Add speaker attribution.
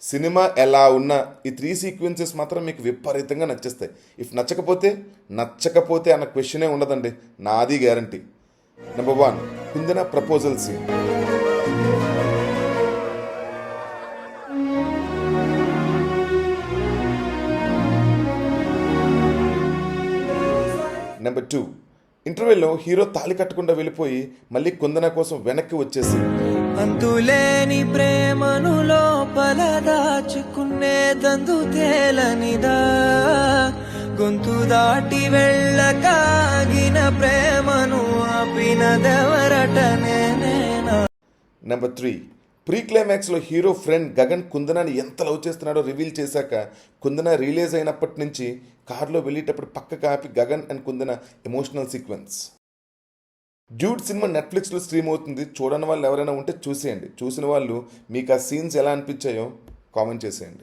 Speaker 1: Cinema ఎలా ఉన్నా ఈ 3 సీక్వెన్సెస్ మాత్రం మీకు విపరీతంగా నచ్చేస్తాయి. ఇఫ్ నచ్చకపోతే అన్న క్వశ్చనే ఉండదండి, నాది guarantee. Number 1, Kundana proposal scene. Number 2, ఇంటర్వెల్లో హీరో తాళి కట్టకుండా వెళ్ళిపోయి మళ్ళీ కుందన కోసం వెనక్కి వచ్చేసి
Speaker 2: అంతులేని ప్రేమను లోపల దాచుకునేదందు తేలనిదా, గొంతు దాటి వెళ్ళకాగిన ప్రేమను ఆపినదెవరటనే నేనా.
Speaker 1: నెంబర్ 3, ప్రీ క్లైమాక్స్లో హీరో ఫ్రెండ్ గగన్ కుందనాన్ని ఎంత లవ్ చేస్తున్నాడో రివీల్ చేశాక కుందన రిలీజ్ అయినప్పటి నుంచి కారులో వెళ్ళేటప్పుడు పక్కకు ఆపి Gagan and Kundana emotional sequence. Dude cinema నెట్ఫ్లిక్స్లో స్ట్రీమ్ అవుతుంది. చూడని వాళ్ళు ఎవరైనా ఉంటే చూసేయండి. చూసిన వాళ్ళు మీకు ఆ సీన్స్ ఎలా అనిపించాయో కామెంట్ చేసేయండి.